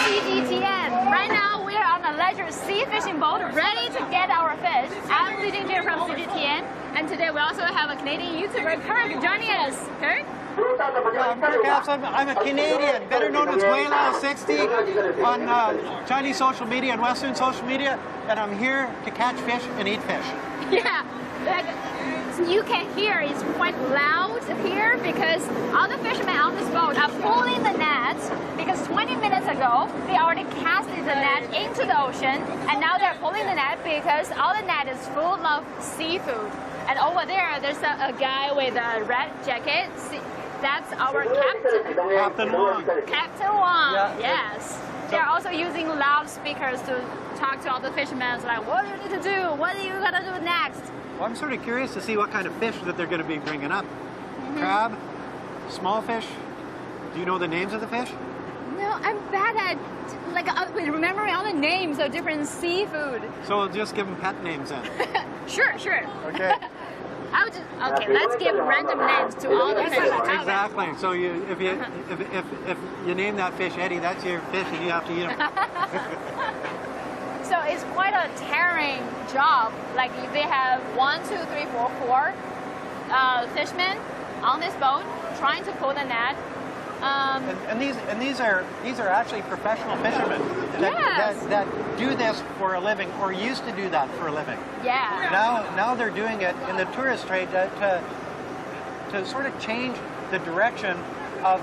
CGTN. Right now we are on a leisure sea fishing boat ready to get our fish. I'm Jingjing from CGTN, and today we also have a Canadian YouTuber, Kirk, joining us. Kirk? I'm Kirk Apesland. I'm a Canadian, better known as Weilao60 on Chinese social media and Western social media, and I'm here to catch fish and eat fish. Yeah, like you can hear it's quite loud here because all the fishermen on this boat are pulling the net because 20 minutes ago they already casted the net into the ocean, and now they're pulling the net because all the net is full of seafood. And over there's a guy with a red jacket. That's our captain. Captain Wong. Captain Wong, Yeah. Yes. They're also using loudspeakers to talk to all the fishermen. Like, what do you need to do? What are you gonna do next? Well, I'm sort of curious to see what kind of fish that they're going to be bringing up. Crab, small fish. Do you know the names of the fish? No, I'm bad at remembering all the names of different seafood. So we'll just give them pet names then. Sure. Okay. Okay, let's give random names to all the fish. Exactly. So if you name that fish Eddie, that's your fish, and you have to eat him. So it's quite a tiring job. Like they have 1, 2, 3, 4, 4 fishermen on this boat trying to pull the net. And these are actually professional fishermen that do this for a living, or used to do that for a living. Yeah. Now they're doing it in the tourist trade to sort of change the direction of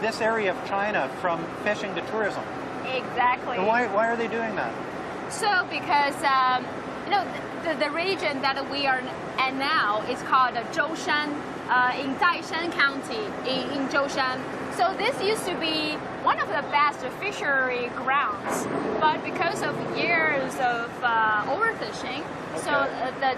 this area of China from fishing to tourism. Exactly. And why are they doing that? So because the region that we are at now is called Zhoushan, in Daishan County in Zhoushan. So this used to be one of the best fishery grounds, but because of years of overfishing, so the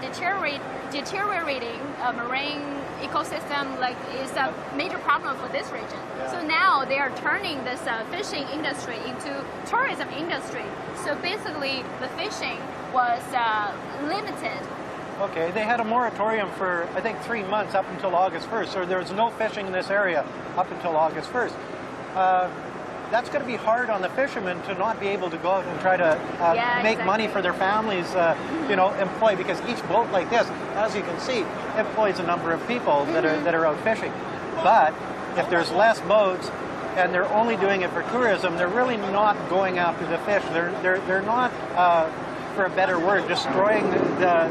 deteriorating marine ecosystem is a major problem for this region. Yeah. So now they are turning this fishing industry into tourism industry. So basically the fishing was limited. Okay, they had a moratorium for, I think, 3 months up until August 1st, so there was no fishing in this area up until August 1st. That's going to be hard on the fishermen to not be able to go out and try to make money for their families, employ, because each boat like this, as you can see, employs a number of people that are out fishing. But if there's less boats and they're only doing it for tourism, they're really not going after the fish. They're not, for a better word, destroying the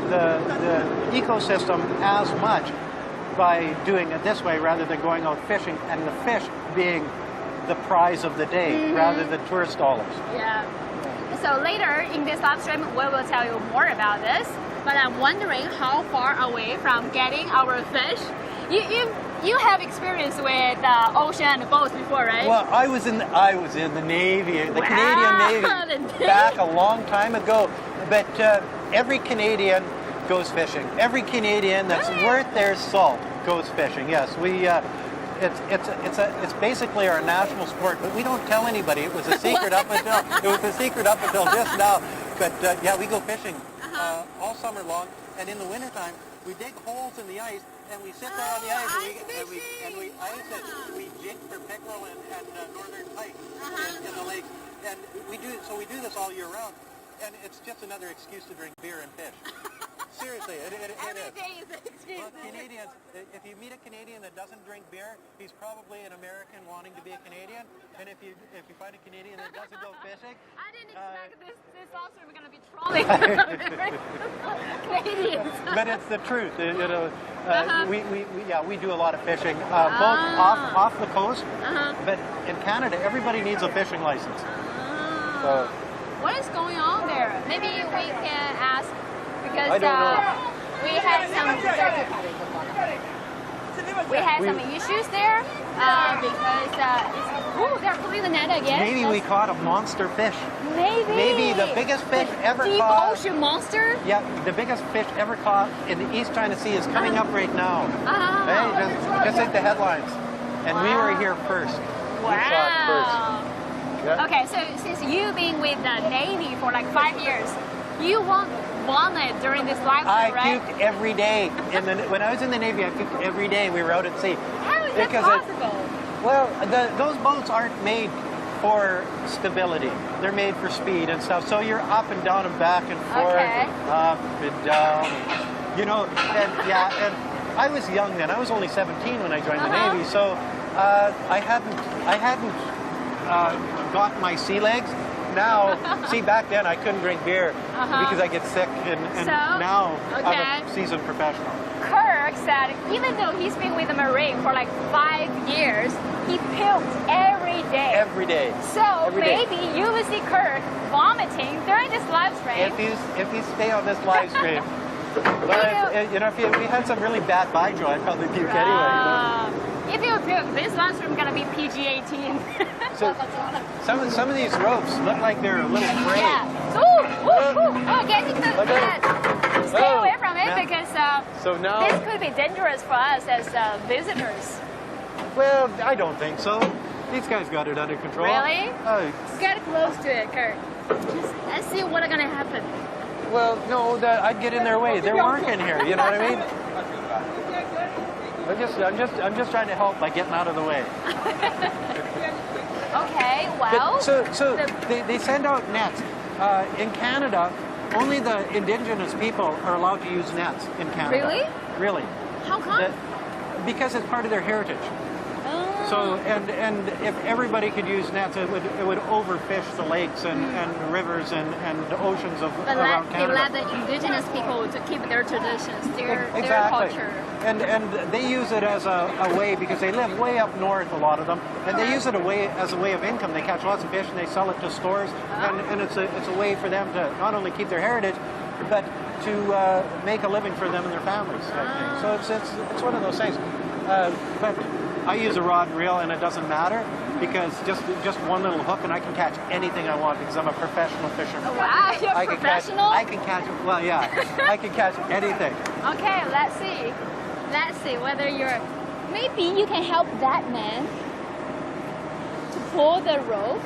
ecosystem as much by doing it this way rather than going out fishing and the fish being the prize of the day rather than tourist dollars. Yeah. So later in this live stream, we will tell you more about this. But I'm wondering how far away from getting our fish. You have experience with ocean boats before, right? Well, I was in the Navy, the Canadian Navy, back a long time ago. But every Canadian goes fishing. Every Canadian that's worth their salt goes fishing. Yes, we. It's basically our national sport, but we don't tell anybody. It was a secret up until just now. But yeah, we go fishing all summer long, and in the wintertime we dig holes in the ice and we sit there on the ice and we ice it. We jig for pickerel and northern pike in the lake, and we do this all year round, and it's just another excuse to drink beer and fish. Seriously, it is. Every day is an excuse. Well, Canadians, if you meet a Canadian that doesn't drink beer, he's probably an American wanting to be a Canadian. And if you find a Canadian that doesn't go fishing, I didn't expect this also we're going to be trolling Canadians. But it's the truth. We do a lot of fishing, both off the coast, but in Canada, everybody needs a fishing license. So, what is going on there? Maybe we can ask. Because I don't know. we had some issues there because they're pulling the net again. Maybe we caught a monster fish. Maybe the biggest fish ever deep caught. Ocean monster. Yeah, the biggest fish ever caught in the East China Sea is coming up right now. Hey, just like the headlines, and we were here first. Wow. We saw it first. Yeah. Okay, so since you've been with the Navy for like 5 years, you won't it during this live stream, right? I puked every day. When I was in the Navy, I puked every day. We were out at sea. How is that possible? Well, those boats aren't made for stability. They're made for speed and stuff. So you're up and down and back and forth, and up and down. You know, and yeah, and I was young then. I was only 17 when I joined the Navy, so I hadn't got my sea legs. Now, see, back then I couldn't drink beer because I get sick, and so, now I'm a seasoned professional. Kirk said even though he's been with the Marine for like 5 years, he puked every day. Every day. So maybe you will see Kirk vomiting during this live stream. If you stay on this live stream. But if you had some really bad baijiu, I'd probably puke anyway. If you puke, this live stream is gonna be PG-18. So some of these ropes look like they're a little frayed. Yeah. Getting the stay away from it because so now, this could be dangerous for us as visitors. Well, I don't think so. These guys got it under control. Really? Get close to it, Kirk. Let's see what's gonna happen. Well, no, I'd get in their way. They're working here. You know what I mean? I'm just trying to help by getting out of the way. Okay, well. But, so they send out nets. In Canada, only the indigenous people are allowed to use nets in Canada. Really? Really. How come? Because it's part of their heritage. So and if everybody could use nets, it would overfish the lakes and rivers and oceans around Canada. They let the indigenous people to keep their traditions, their culture. And they use it as a way, because they live way up north, a lot of them, and they use it as a way of income. They catch lots of fish and they sell it to stores, and it's a way for them to not only keep their heritage, but to make a living for them and their families. So it's one of those things. But I use a rod and reel, and it doesn't matter, because just one little hook and I can catch anything I want because I'm a professional fisherman. Wow, you're professional? I can catch, well, yeah, I can catch anything. Okay, let's see. Let's see whether you're, maybe you can help that man to pull the rope.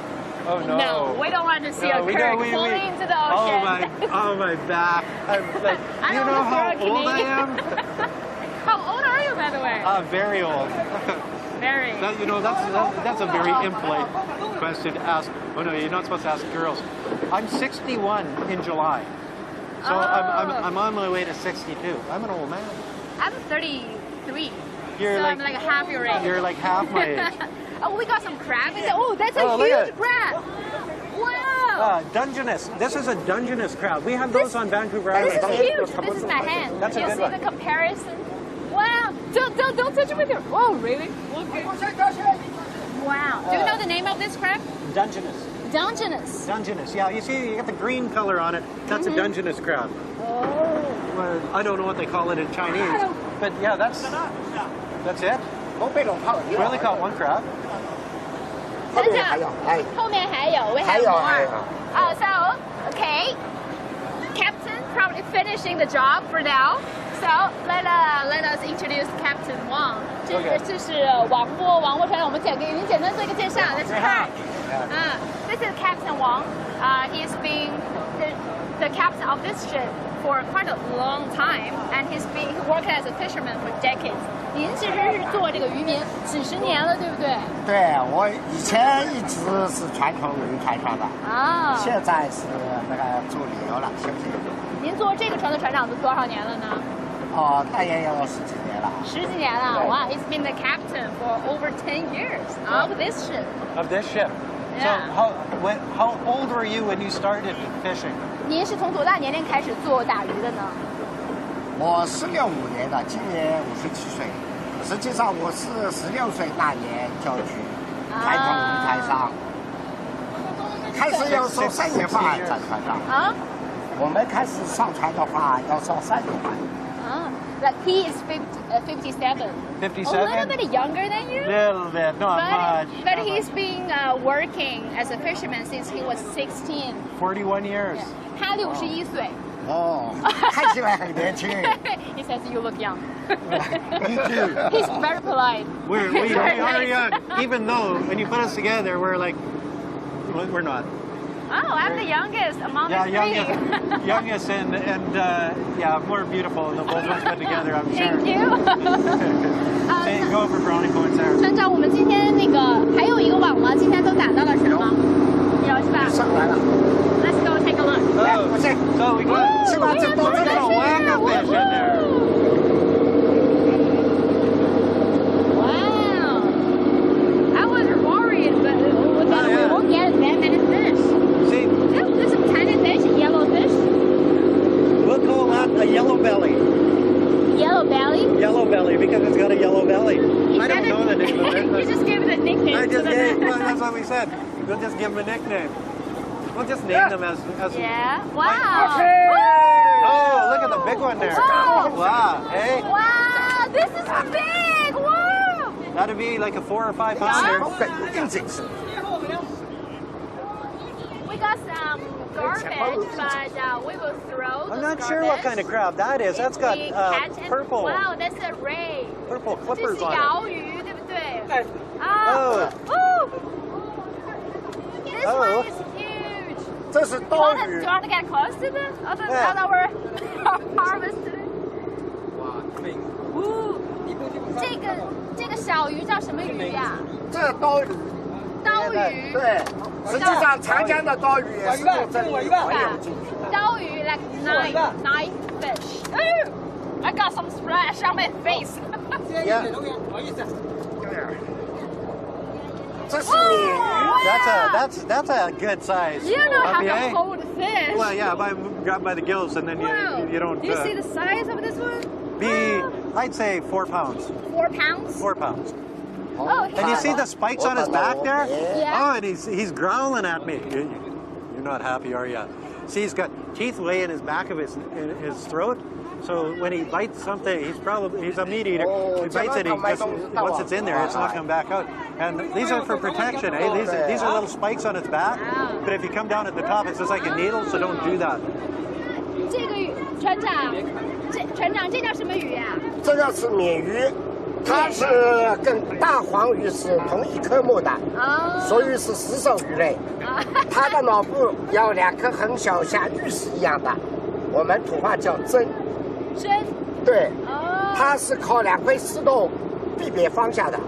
Oh no. No, we don't want to see a Kirk falling into the ocean. Oh my back. I'm like, you know how old I am? How old are you, by the way? Very old. Very. That's a very impolite question to ask. Oh no, you're not supposed to ask girls. I'm 61 in July, so I'm on my way to 62. I'm an old man. I'm 33. You're so like, I'm like half your age. You're like half my age. Oh, we got some crab. Oh, that's a huge crab. Wow. Dungeness. This is a Dungeness crab. We have those on Vancouver Island. This is huge. This is my hand. That's a good one. You see the comparison? Wow. Don't touch it with your... Oh, really? Okay. Wow. Do you know the name of this crab? Dungeness. Dungeness. Dungeness. Yeah, you see, you got the green color on it. That's a Dungeness crab. Oh. Well, I don't know what they call it in Chinese, but yeah, that's it. We only caught one crab. We have more. So, okay. Captain probably finishing the job for now. So let us introduce Captain Wang. 这是王波船长，我们简单做一个介绍。That's Kirk. This is Captain Wang. He's been the captain of this ship for quite a long time, and he worked as a fisherman for decades. 您其实是做这个渔民几十年了，对不对？对，我以前一直是传统渔船上的，现在是那个做旅游了，休息。您做这个船的船长都多少年了呢？他也有10几年了。10几年了，哇！ He's been the captain for over 10 years of this ship. Of this ship. Yeah. So how old were you when you started fishing? 您是从多大年龄开始做打鱼的呢？我是65年的，今年57岁。实际上我是16岁那年就去传统渔船上，开始要说3年半在船上。我们开始上船的话要上3年半。Like he is 57. 57? A little bit younger than you. Little bit, not much. But he's been working as a fisherman since he was 16. 41 years. 他61岁。看起来很年轻。He says you look young. You too. He's very polite. We are young, even though when you put us together, we're like, we're not. Oh, I'm the youngest among the three. youngest and yeah, more beautiful than both ones put together, I'm sure. Thank you. Hey, go for brownie points there. 船长，我们今天那个还有一个网吗？今天都打到了什么？有是吧？上来了。 Let's go take a look. Oh. So we got a whack of fish in there. Wow. I was worried, but we won't get that many fish. See, Look, there's some tiny fish, yellow fish. we'll call that a yellow belly. Yellow belly. Yellow belly because it's got a yellow belly. I don't know the name of it. You just gave it a nickname. I just gave, well, that's what we said. We'll just give them a nickname. We'll just name them as Yeah. Wow. Oh, look at the big one there. Wow. Wow. Hey, Wow, this is big. Wow. that'd be like a 4 or 5 pounder. We got some garbage, but we will throw. I'm not sure what kind of crab that is. That's got purple, Wow, that's a ray. purple 这 clippers 是 on it. 鳐鱼，对不对？ Oh. This Oh. one is huge. 这是 Do 刀 you 鱼。 want to get close to the other Yeah. our harvest today? 这个小鱼叫什么鱼呀？这是刀鱼。刀鱼。对，实际上长江的刀鱼也是从这里洄游进去的。刀鱼 like knife fish. Ooh, I got some splash on my face. Yeah. 这是鲶鱼。 That's a good size. You know how to IPA. hold a fish. Well, yeah, if I'm grabbed by the gills and then Wow. you don't Do you see the size of this one? I'd say 4 pounds. 4 pounds? 4 pounds. Oh, And you see the spikes on his back there? Yeah. Oh, and he's growling at me. You're not happy, are you? See, he's got teeth way in his back of his throat. So when he bites something, he's a meat eater. He bites it, once it's in there, it's not coming back out. And these are for protection, eh? These are little spikes on its back. But if you come down at the top, it's just like a needle, so don't do that. 这个鱼，船长，这叫什么鱼呀？这个是鲶鱼，它是跟大黄鱼是同一科目的，所以是食兽鱼类。它的脑部有2颗很小，像玉石一样的，我们土话叫针。针。对，它是靠2块石头地别放下的。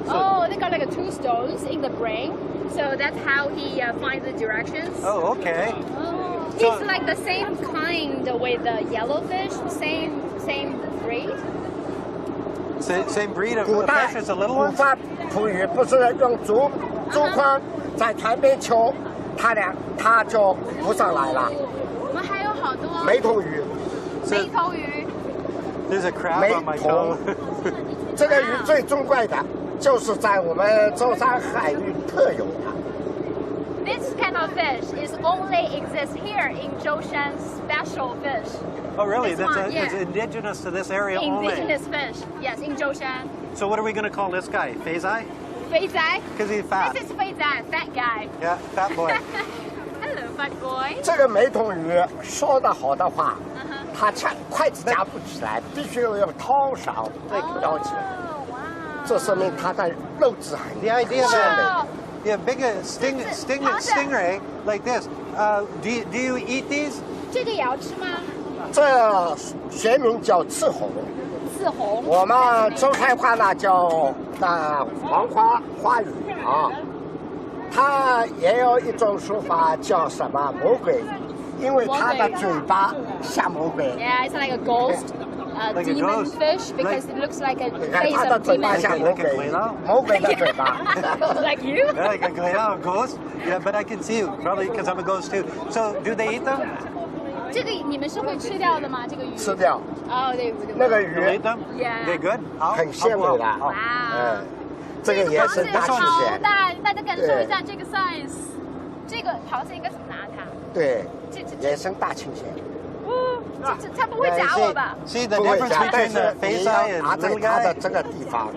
Oh, they got like 2 stones in the brain, so that's how he finds the directions. Oh, okay. Oh, he's like the same kind with the yellowfish, same breed. Same breed of 古代 fish as the little 古 ones? 法捕鱼不是用竹筐在船边求，它就浮上来了。我们还有好多梅头鱼，梅头鱼。 There's a crab on my toe. 这个鱼最珍贵的，就是在我们舟山海域特有的。 This kind of fish is only exists here in Zhoushan special fish. Oh, really? This one, It's indigenous to this area Indigenous only. fish, yes, in Zhoushan. So what are we going to call this guy? Feizai? Fei Zai. Because he's fat. This is Fei Zai, fat guy. Yeah, fat boy. Hello, fat boy. 这个梅头鱼说得好的话，它筷子夹不起来，必须要用掏勺舀起来。 Oh, wow. 这说明它的肉质很 The idea 鲜美。 Wow. Yeah, big stingray like this. Do you eat these? 这个也要吃吗？这学名叫刺红，刺红。我们周开话呢叫黄花鱼啊。它也有一种说法叫什么魔鬼，因为它的嘴巴像魔鬼。 Yeah, it's like a ghost, Like a demon ghost. fish because it looks like a 你看 face 它的 of 嘴巴 demon. 像魔鬼，魔鬼的嘴巴。 Like you? Yeah, like a ghost. Yeah, but I can see you probably because I'm a ghost too. So do they eat them? 这个你们是会吃掉的吗？这个鱼？吃掉哦，对。那个 You 鱼 eat them? Yeah. They good? 很鲜美的。哇。这个也是大好气蟹。大，大家感受一下这个 size。这个螃蟹应该怎么拿它？对，野生大青蟹。它不会夹我吧？ See the 不会 difference 夹，但 between 是 the 你 face 要 eye 拿 and 在 little 它的 guy? 这个地方，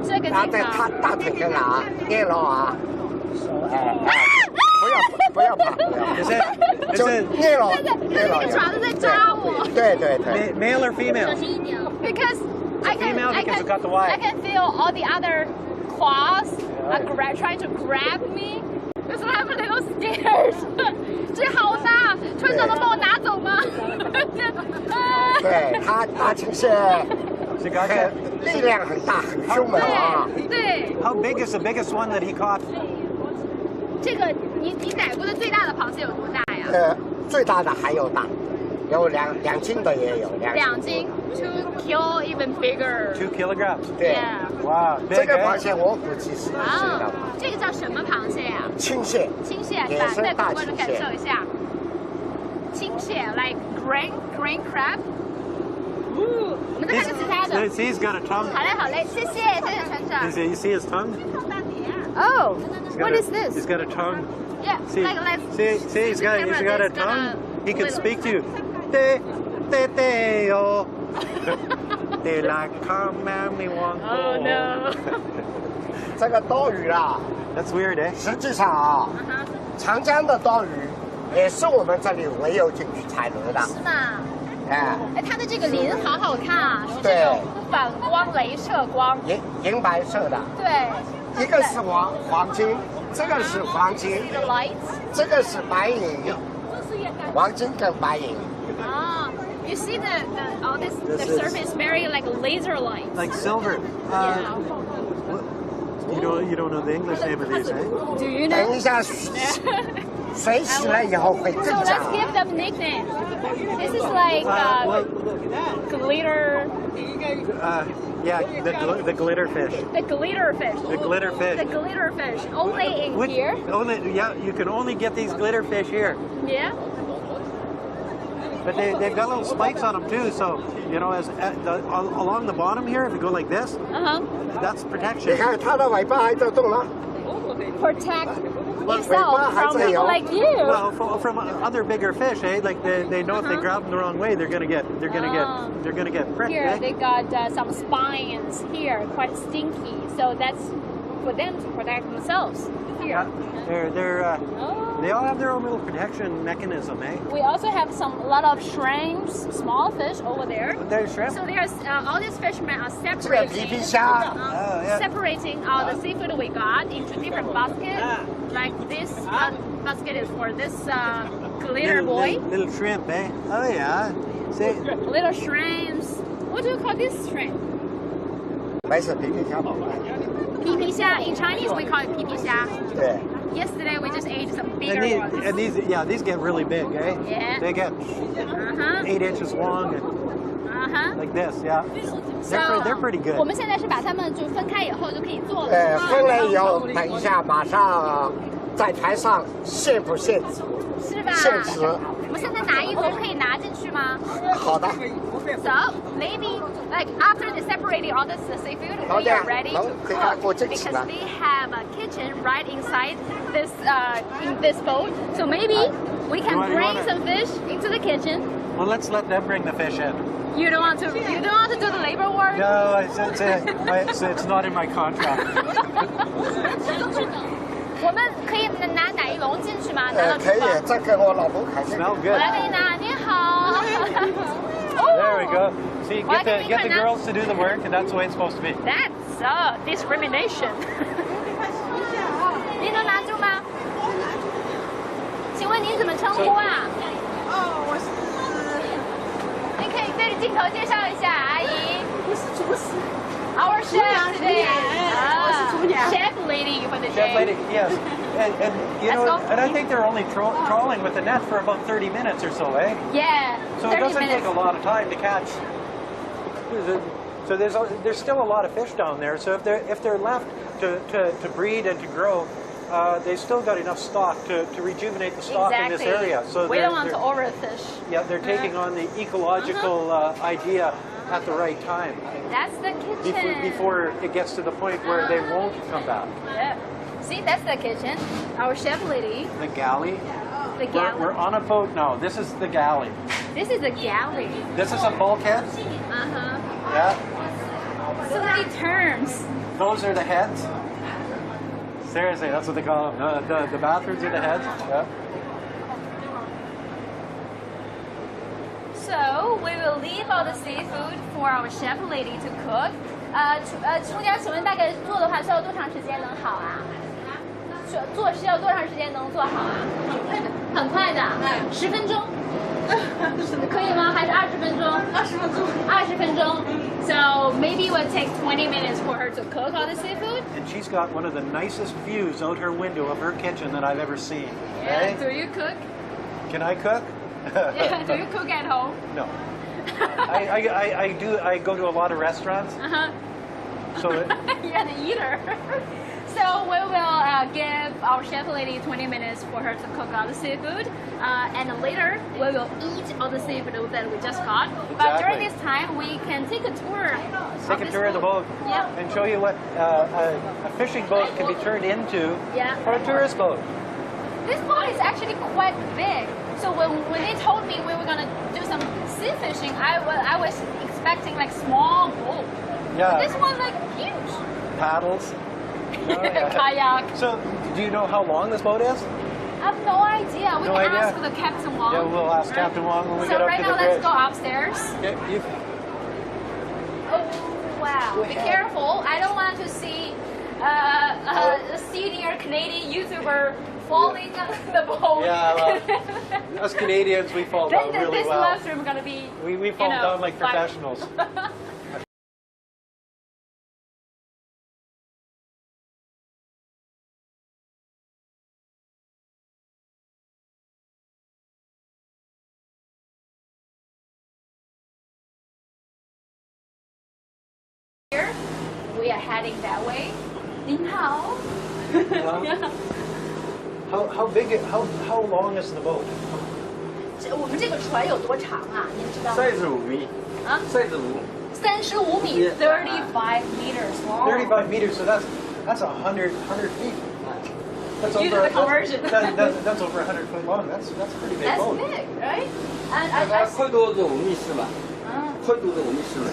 这个地拿在它方。大腿根啊，捏牢啊，不要怕，Is it 就捏牢，那个爪子在扎我。对对对。 male or female? Because I female because it got the Y. I can feel all the other claws are trying to grab me. That's why I'm a little scared. 大青蟹力量很大，很凶猛啊。对。How big is the biggest one that he caught? 这个你逮过的最大的螃蟹有多大呀？最大的还有大，有2斤的也有2斤，2 kilo even bigger。2 kilograms. 对。哇，这个螃蟹我估计是1斤的。这个叫什么螃蟹呀？青蟹。青蟹是吧？再给观众感受一下。青蟹 ，like green crab。我们再看个其他的。He's got a tongue. 好嘞，谢谢船长。You see his tongue? Oh, what is this? He's got a tongue. Yeah, See, he's got a tongue. He can speak to you. Oh. They like come and we want. Oh no. 这个斗鱼啊 ，That's weird, eh? 实际上啊，长江的斗鱼也是我们这里唯有进去采螺的。是吗？哎，它的这个鳞好好看啊，是这种反光镭射光，银白色的。对。一个是黄金，这个是黄金，这个是白银，黄金跟白银。啊 ，You see the surface very like laser light. Like silver. You don't know the English name of these, eh? Do you know? 等一下，水洗了以后会更 So 加。 let's give them nicknames. This is like glitter. Yeah, the glitter fish. The glitter fish. The glitter fish. The glitter fish. Only in here. You can only get these glitter fish here. Yeah. But they've got little spikes on them too, so along the bottom here, if you go like this, that's 你 protection. 看它的尾巴还在动了。 Protect yourself from people like you. Well, from other bigger fish, eh? Like they know if they grab them the wrong way, they're gonna get pricked. Here Eh? they got some spines here, quite stinky. So that's for them to protect themselves. Here. Yeah, they all have their own little protection mechanism, eh? We also have a lot of shrimps, small fish over there. There's shrimp. So there's all these fishermen are 这个皮皮虾， separating all the seafood we got into different baskets. Like this basket is for this glitter boy. Little shrimp, eh? Oh yeah. See, Little shrimps. What do you call this shrimp? 白色皮皮虾。皮皮虾. In Chinese we call it 皮皮虾. 对。 Yesterday we just ate some bigger ones. and these get really big, eh? Yeah. They get 8 inches long and like this, yeah. They're pretty good. 我们现在是把它们就分开以后就可以做了。分了以后，等一下马上在台上现捕现煮。是吧？现吃。我们现在拿一笼可以拿进去吗？好的。So maybe like after they separated all the seafood, we are ready to cook because they have a kitchen right inside this in this boat. So maybe we can bring some fish into the kitchen. Well, let's let them bring the fish in. You don't want to do the labor work? No, it's not in my contract. 我们可以拿哪一笼进去吗？拿到可以，这个我老婆开心。Smell 我 good. 来给你拿，你好。There we go. See, get the girls to do the work, and that's the way it's supposed to be. That's discrimination. 您能拿住吗？请问您怎么称呼啊？我是。您可以对着镜头介绍一下，阿姨。我是厨师。Our chef today. 我是厨娘。Chef lady for the day. Chef lady, yes. And you know, and I think they're only trawling with the net for about 30 minutes or so, eh? Yeah. So it doesn't take a lot of time to catch. So there's still a lot of fish down there. So if they're left to breed and to grow, they still got enough stock to rejuvenate the stock in this area. So we don't want to overfish. Yeah, they're taking on the ecological idea at the right time. That's the kitchen. Before it gets to the point where they won't come back. Yeah. See, that's the kitchen. Our chef lady. The galley. The galley. We're on a boat now. This is the galley. This is the galley. This is a bulkhead. Yeah. So many terms. Those are the heads. Seriously, that's what they call them. The bathrooms are the heads. Yeah. So we will leave all the seafood for our chef lady to cook. 厨娘，请问大概做的话需要多长时间能好啊？做需要多长时间能做好啊？很快的，10分钟。可以吗？还是20分钟20分钟。20分钟。So maybe it would take 20 minutes for her to cook all the seafood. And she's got one of the nicest views out her window of her kitchen that I've ever seen. Yeah. Right? Do you cook? Can I cook? Yeah. Do you cook at home? No. I do. I go to a lot of restaurants. So You're an eater. So we will give our chef lady 20 minutes for her to cook all the seafood, and later we will eat all the seafood that we just caught. But during this time, we can take a tour. Take a tour of the boat. Yeah. And show you what a fishing boat can be turned into for a tourist boat. This boat is actually quite big. So when they told me we were gonna do some sea fishing, I was expecting like small boat. Yeah. But this one's like huge. Paddles. Oh, yeah. Kayak. So, do you know how long this boat is? I have no idea. We No can idea? ask the Captain Wong. Yeah, we'll ask Captain Wong when we So get up right to now, the let's bridge. go upstairs. Okay, Oh wow! Be careful! I don't want to see a senior Canadian YouTuber falling on the boat. Yeah, well, us Canadians, we fall down Then really this well. restroom gonna be. We fall down like fine. professionals. Here, we are heading that way. 您好。 How long is the boat? 我们这个船有多长啊？您知道吗？ 35米。啊，35米 ，35 meters long. 35 meters, so that's 100 feet. That's You do the conversion. That's over 100 foot long. That's a pretty big That's boat. big, right? And 它宽度是5米4吧？啊，宽度是5米4的。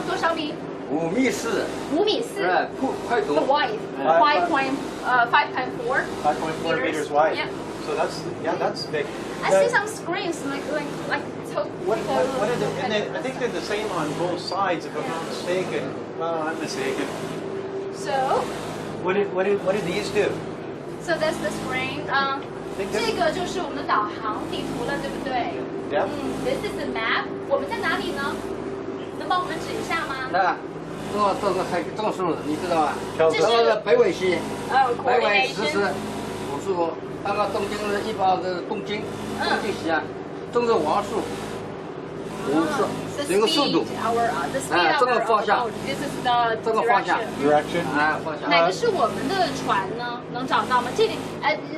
多少米5米4。 ？5米4。哎，宽度。 The wide, 5.4 5.4 meters wide. Yeah. So that's big. I see some screens like so. What are the, and I think they're the same on both sides, if I'm not mistaken. Well, I'm mistaken. So What did these do? that's the screen. 这个就是我们的导航地图了，对不对？ Yeah. This is the map. 我们在哪里呢？能帮我们指一下吗？那，这个还种树，你知道吧？这这个是北纬西，北纬coordination. 40·55，那个东经是180的东经西岸，种是王树，50，这个速度，哎，这个方向， This is the 这个方向 Direction. 哎，方向。哪个是我们的船呢？能找到吗？这里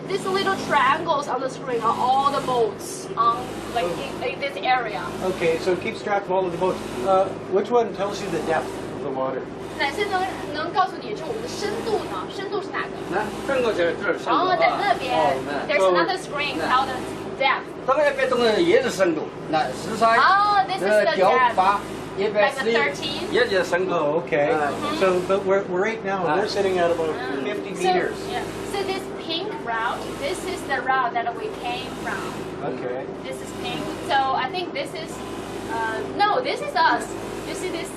，these little triangles on the screen are all the boats on like in this area. Okay, so it keeps track of all of the boats. Which one tells you the depth of the water? 哪些能告诉你这我们的深度呢？深度是哪个？那这个就是这是深度哦，在那边。There's So- another screen called the depth. 这个一边种的也是深度，那13，哦，this is the 9、 depth. 8、 Like a 111， 13. 也就是深度。 Oh, okay. So, but we're right now. We're sitting at about 50 meters. So this pink route, this is the route that we came from. Okay. This is pink. So I think this is, no, this is us. You see this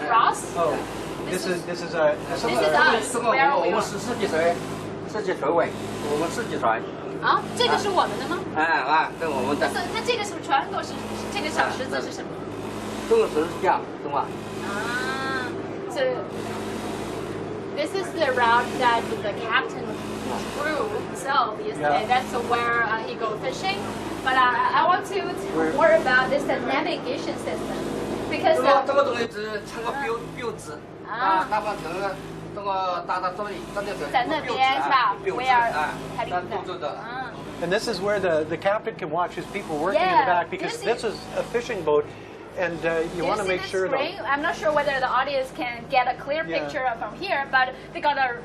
cross? Oh, this is This is us. 这个 Where are 我 we 们 on? 是四季船，四季船尾，我们四季船。啊，这个是我们的吗？跟我们的。那这个是不是船头是这个小十字是什么？这个是这样，懂吧？啊，so this is the route that the captain drew himself yesterday. Yeah. That's where he go fishing. But I want to tell more about this navigation system because 这个东西是称个标志，哪怕这个打这里，这里是在那边是吧？We are heading 标志的。 啊。 And this is where the captain can watch his people working in the Yeah. back, because Do you this is a fishing boat, and you want to make sure that. I'm not sure whether the audience can get a clear Yeah. picture from here, but they got a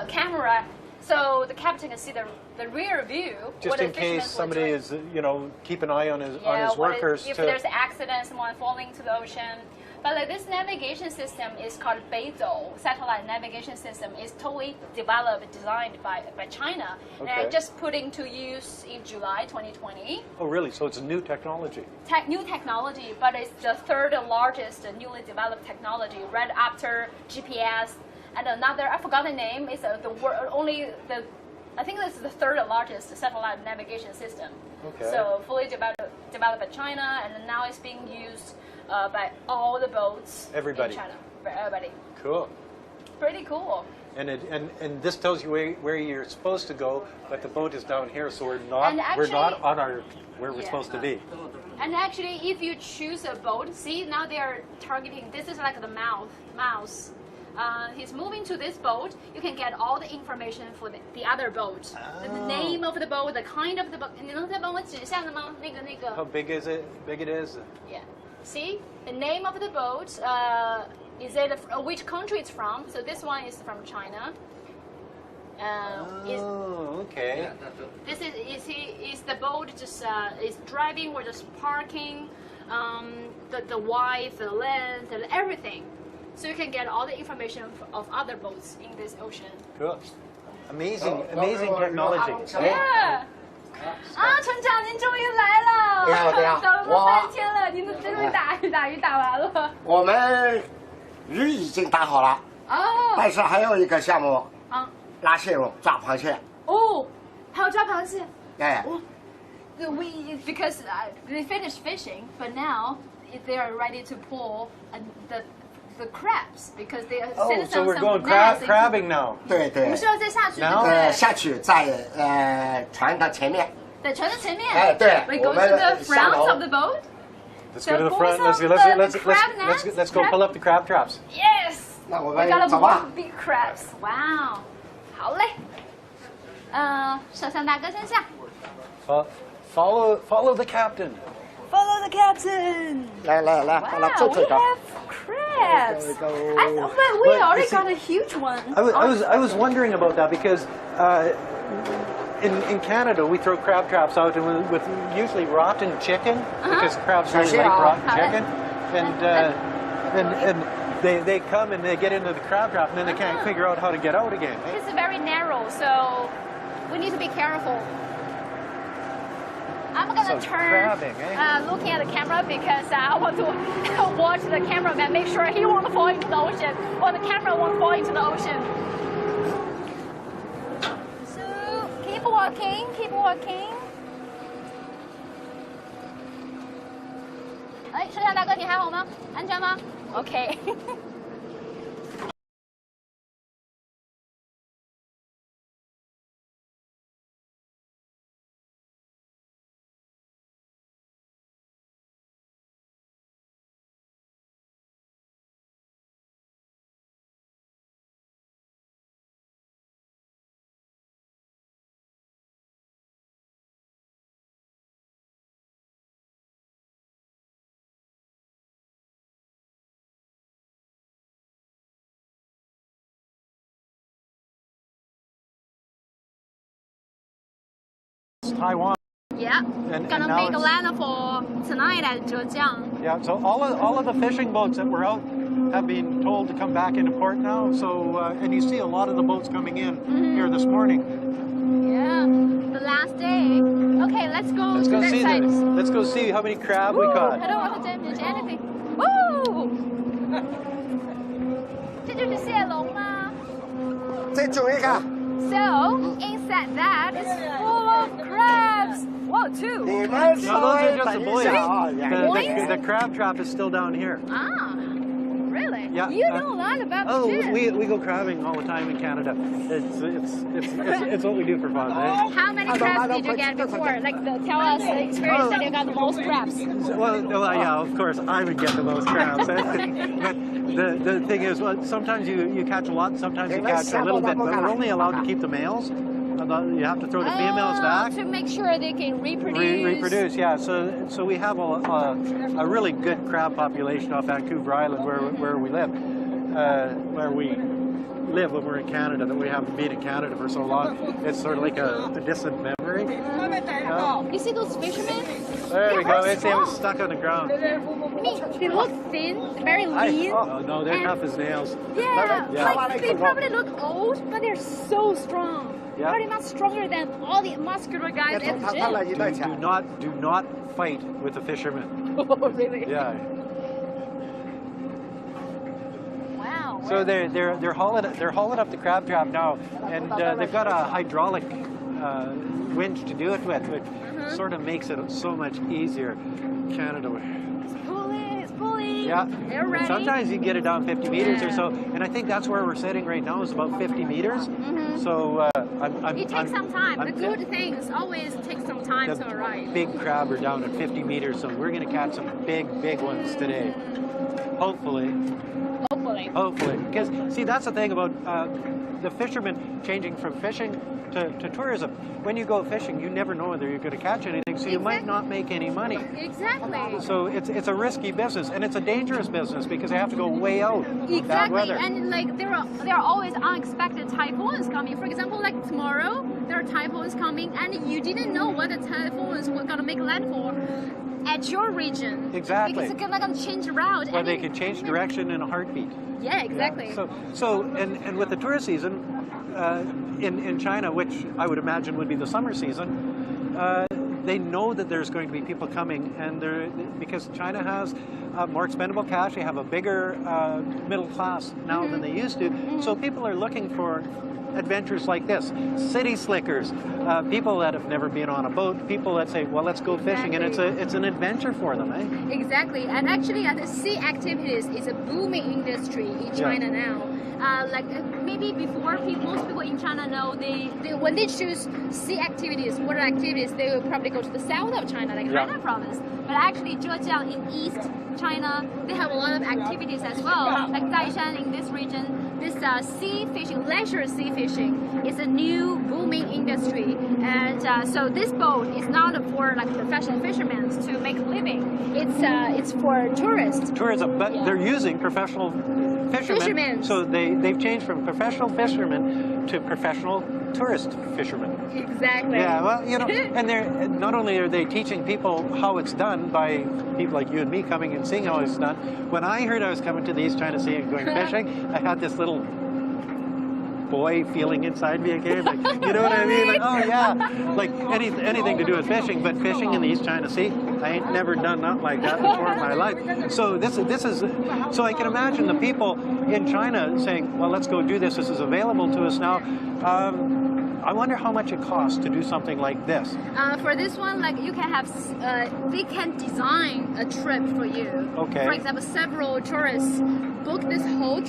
camera, so the captain can see the rear view. Just what the in case fishermen somebody were is, keep an eye on his what workers. if to, there's an accident, someone falling to the ocean. But like this navigation system is called Beidou satellite navigation system. It's totally developed, designed by China, Okay. and just put into use in July 2020. oh, really? So it's a new technology. New technology, but it's the third largest newly developed technology, right after GPS. And another, I forgot the name. It's I think this is the third largest satellite navigation system. Okay. So fully developed developed by China, and now it's being used by all the boats Everybody. in China. By everybody. Cool. Pretty cool. And this tells you where you're supposed to go, but the boat is down here, so we're not on our where we're supposed to be. And actually, if you choose a boat, see now they are targeting. This is like the mouse. He's moving to this boat. You can get all the information for the other boat, the name of the boat, the kind of the boat. 你能再帮我指向的吗？那个。 How big is it? Big it is. Yeah. See the name of the boat. Is it which country it's from? So this one is from China. Okay. This is the boat just is driving or just parking? The width, the length, and everything. So you can get all the information of other boats in this ocean. Cool. Amazing technology. Yeah. 啊，船长您终于来了！对呀等了3天了，您终于打鱼打完了。我们鱼已经打好了，但是还有一个项目，拉蟹肉、抓螃蟹。哦，还有抓螃蟹。哎。Because they finished fishing, but now they are ready to pull the crabs because they are. Oh, so we're going crabbing now. 对对。我们是要再下去，对不对？下去在船的前面。在船的前面。哎，对。 We go to the front of the boat. Let's go to the front. Let's go pull up the crab traps. Yes. 那我 We 们 got a 走吧。 big crabs. Wow. 好嘞。摄像大哥先下。Follow the captain. Follow the captain. 来，把它走 Wow, 这 we 个。 have crabs. But we already got a huge one. I was wondering about that because in Canada we throw crab traps out with usually rotten chicken because crabs really like rotten chicken, and they come and they get into the crab trap and then they can't figure out how to get out again. Eh? It's very narrow, so we need to be careful. I'm gonna turn looking at the camera because I want to watch the cameraman, make sure he won't fall into the ocean or the camera won't fall into the ocean. So keep walking, keep walking. 哎，摄像大哥，你还好吗？安全吗 ？OK 。Taiwan. Yeah, gonna make a landfall tonight at Zhejiang. Yeah, so all of the fishing boats that were out have been told to come back into port now. So and you see a lot of the boats coming in here this morning. Yeah, the last day. Okay, let's go to go this see side. Let's go see how many crab we caught. I don't want to damage anything. Woo! 这就是蟹笼吗？再走一个。 So inside that is full of crabs. Whoa, two. 你们 No, those are just the 等一 buoys. 下啊， The crab trap is still down here. Ah, really? Yeah. You know a lot about Oh, fish. we go crabbing all the time in Canada. It's what we do for fun, right? How many crabs did you get before? Like, tell us the experience that you got the most crabs. Well, yeah, of course, I would get the most crabs. But the thing is, well, sometimes you catch a lot, sometimes you catch a little bit, but we're only allowed to keep the males. You have to throw the females back. To make sure they can reproduce. Reproduce, yeah. So we have a really good crab population off Vancouver Island where we live, when we're in Canada, that we haven't been in Canada for so long. It's sort of like a distant memory. You see those fishermen? There we go. It's stuck on the ground. I mean, they look thin, very lean. Oh no, they're tough as nails. Yeah, like they probably look old, but they're so strong. Yeah. Probably not stronger than all the muscular guys at the gym. Do not fight with the fishermen. Oh, really? Yeah. Wow. So they're hauling up the crab trap now, and they've got a hydraulic winch to do it with, which sort of makes it so much easier. Canada. It's pulling. Yeah. They're ready. Sometimes you get it down 50 meters or so, and I think that's where we're sitting right now is about 50 meters. So it takes some time. The good things always take some time to arrive. Big crab are down at 50 meters, so we're going to catch some big ones today. Hopefully. Because, see, that's the thing about the fishermen changing from fishing to tourism. When you go fishing, you never know whether you're going to catch anything, so you might not make any money. Exactly. So it's a risky business, and it's a dangerous business because they have to go way out. Bad weather. And like there are always unexpected typhoons coming. For example, like tomorrow, there are typhoons coming, and you didn't know what the typhoons were going to make landfall at your region. Exactly. Because they're going to change route. Well, they can change direction in a heartbeat. Yeah, exactly. Yeah. So with the tourist season in China, which I would imagine would be the summer season, they know that there's going to be people coming, and because China has more expendable cash, they have a bigger middle class now than they used to. So people are looking for adventures like this, city slickers, people that have never been on a boat, people that say, well, let's go fishing, and it's an adventure for them, eh? Exactly, and actually the sea activities is a booming industry in China now. Like maybe before, most people in China know when they choose sea activities, water activities, they will probably go to the south of China, like Hainan province. But actually, Zhejiang in East China, they have a lot of activities as well, like Daishan in this region. This sea fishing, leisure sea fishing, is a new booming industry, and so this boat is not for like professional fishermen to make a living. It's for tourists. Tourism, but they're using professional fishermen. So they've changed from professional fishermen to professional tourist fishermen. Exactly. Yeah, well, you know, and they're not only are they teaching people how it's done by people like you and me coming and seeing how it's done. When I heard I was coming to the East China Sea and going fishing, I had this little boy feeling inside me again, like, you know what I mean? Like, oh yeah, like anything to do with fishing, but fishing in the East China Sea, I ain't never done nothing like that before in my life. So this is, so I can imagine the people in China saying, well, let's go do this. This is available to us now. I wonder how much it costs to do something like this. For this one, like you can have, they can design a trip for you. Okay. For example, several tourists book this whole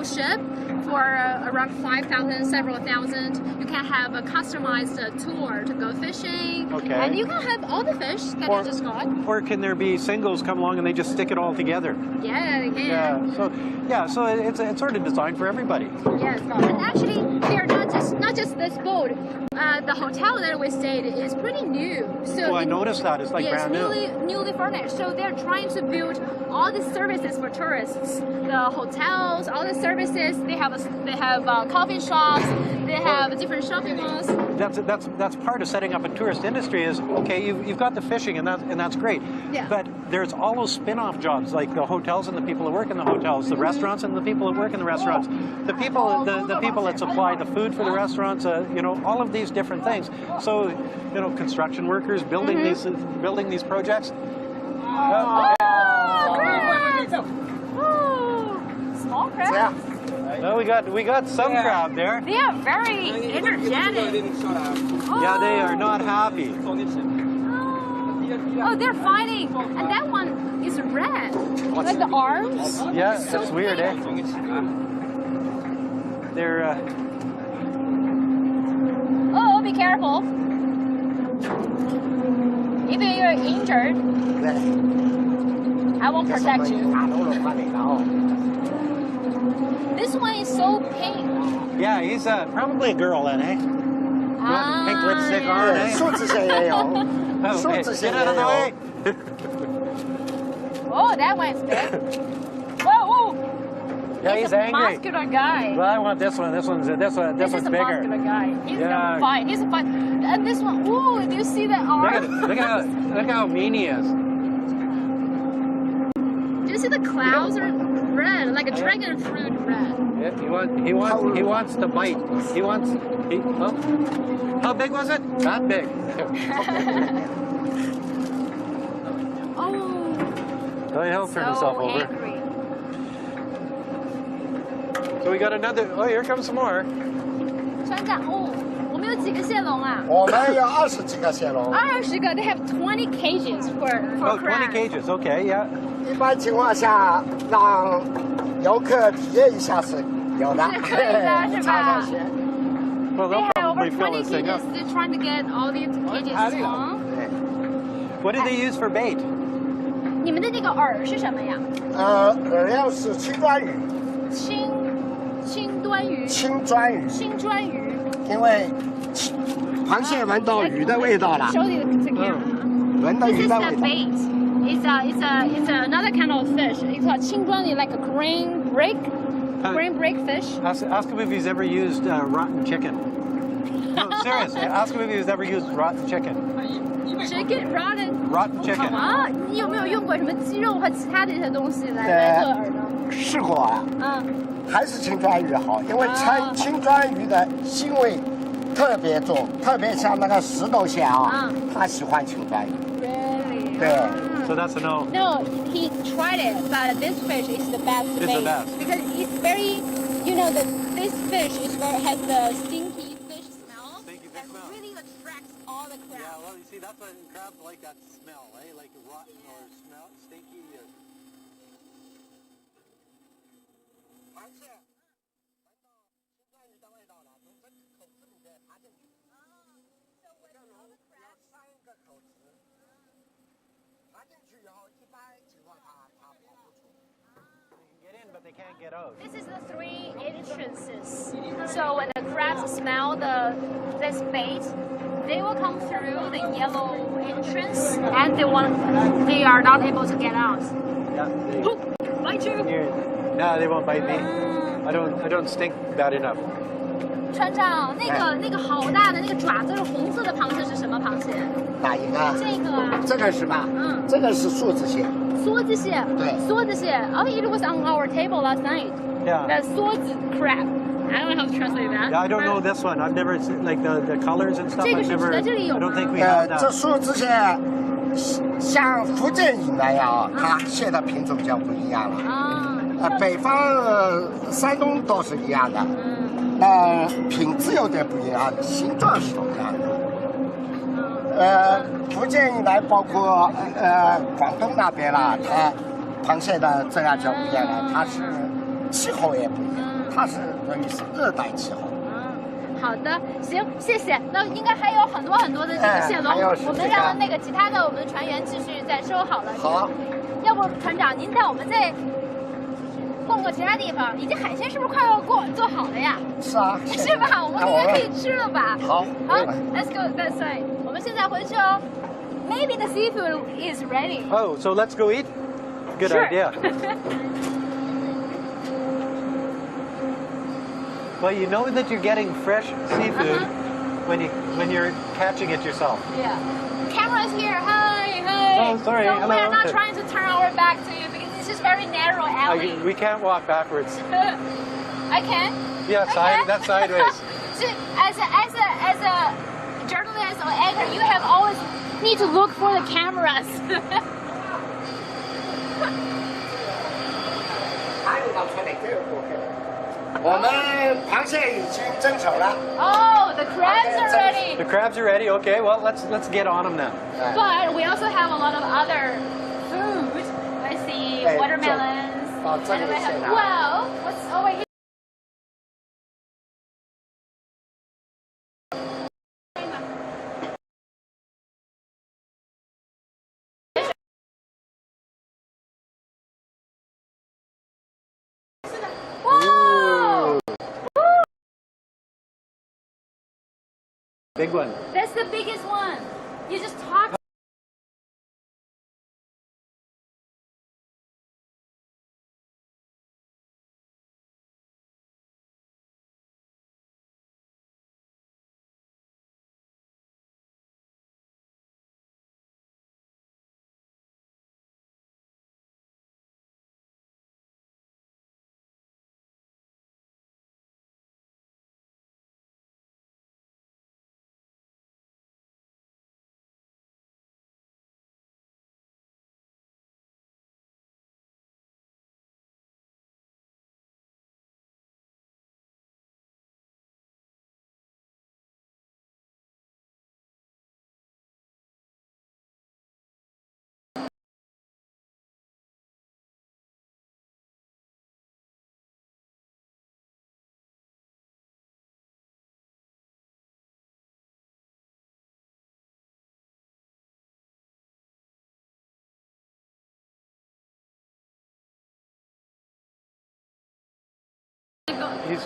ship for around 5,000, several thousand. You can have a customized tour to go fishing. Okay. And you can have all the fish that you just got. Or can there be singles come along and they just stick it all together? Yeah, they can. So it's sort of designed for everybody. Yes, and actually they're not just this boat. The hotel that we stayed is pretty new. So I noticed that it's like brand new. Newly furnished. So they're trying to build all the services for tourists. The hotels, all the services. They have coffee shops. They have different shopping malls. That's part of setting up a tourist industry. Is okay. You've got the fishing and that's great. Yeah. But there's all those spin-off jobs like the hotels and the people that work in the hotels, the restaurants and the people that work in the restaurants, the people that supply the food for the restaurants. You know, all of these different things. So, you know, construction workers building these projects. Small crab. Yeah. No, we got some crab there. They are very energetic. Yeah, they are not happy. Oh, they're fighting, and that one is red, like the arms. Yeah, that's weird, eh? They're. Oh, be careful. If you're injured, I will protect you. This one is so pink. Yeah, he's probably a girl then, eh? Pink lipstick on, eh? 数字线也有， Oh, 数 hey, 字 get 线 out 也 of the 有 way.。Oh, that one's big. Whoa! Yeah, he's angry. Muscular guy. Well, I want this one. This one's This is a bigger. muscular guy. He's Yeah. gonna fight. He's a fight. And this one, ooh, do you see that arm? Look how mean he is. Do you see the clouds are red, like a dragon fruit red? Yeah, he wants to bite. How big was it? That big. Oh, He'll turn himself over. angry. So we got another. Oh, here comes some more. 船长哦，我没有几个蟹笼啊？我们有20几个蟹笼。20个 ，They have 20 cages for Oh, 20 crabs. cages. Okay, yeah. 一般情况下，让游客体验一下是有的，是可以的是吧尝尝鲜。 Well, They they'll have over probably fill 20 this thing up. cages. They're trying to get all these cages full. 对， What do they use for bait? 你们的那个饵是什么呀？饵料是青砖鱼，青端鱼。青砖鱼，青砖鱼。因为螃蟹闻到鱼的味道了， Show the camera. 闻到 This 鱼 is 的 the 味道。 bait. It's another kind of fish. It's called 青端鱼, like a grain break fish. Ask him if he's ever used rotten chicken. No, seriously. Ask him if he's ever used rotten chicken. Chicken rotten. Rotten chicken. 啊，你有没有用过什么鸡肉和其他的一些东西来做饵呢？试过了，嗯，还是青砖鱼好，因为青砖鱼的腥味特别重，特别像那个石头蟹啊，它喜欢青砖鱼。 Really? 对。 So that's a no. No, he tried it, but this fish is the best It's the bait best. because it's very, this fish has the stinky fish smell Stinky fish that smell. really attracts all the crabs. Yeah, well, you see, that's why crabs like that smell, eh? Like rotten or smell, stinky. Or... 螃蟹闻到青砖鱼的味道了，从这个口子里面爬进去。这个笼有3个口子，爬进去以后，一般情况下它跑不出。 They can get in, but they can't get out. This is the 3 entrances. So when the crabs smell this bait, they will come through the yellow entrance, and they are not able to get out. Yeah. Oh, bite you! No, they won't bite me. I don't stink bad enough. 船长，那个好大的那个爪子是红色的螃蟹是什么螃蟹？哪一个？这个啊，这个是吧？嗯，这个是梭子蟹。梭子蟹。对。梭子蟹。Oh, it was on our table last night. Yeah. The 梭子 crab. I don't know how to translate that. Yeah, I don't know this one. I've never seen like the colors and stuff. 这个 I've 是 never. 在这里有 I 吗？ don't think we have 这 that. 梭子蟹像福建鱼那样，它蟹的品种就不一样了。啊。北方山东都是一样的，品质有点不一样，形状是同样的。福建以来包括广东那边啦，它螃蟹的这样就不一样了，它是气候也不一样，它是等于是热带气候。好的，行，谢谢。那应该还有很多很多的这个蟹笼，我们让那个其他的我们的船员继续再收好了。好，要不船长您带我们再逛逛其他地方？已经海鲜是不是快要做好了呀？是啊，是吧？我们应该可以吃了吧？好，好 ，Let's go that side。我们现在回去哦。Maybe the seafood is ready. Oh, so let's go eat. Good Sure. idea. Well, you know that you're getting fresh seafood when you're catching it yourself. Yeah. Camera's here. Hi. Oh, sorry. No, Hello. we're not trying to turn our back to you because it's just very narrow alley. We can't walk backwards. I can. Yeah, that's sideways. So as a journalist or anchor, you have always need to look for the cameras. 还有老船的这个顾客，我们螃蟹已经蒸熟了。Oh, the crabs are ready. The crabs are ready. Okay, well let's get on them then. But we also have a lot of other food. I see watermelons. And we have, wow, what's over here? Whoa! Big one. That's the biggest one. You just talk.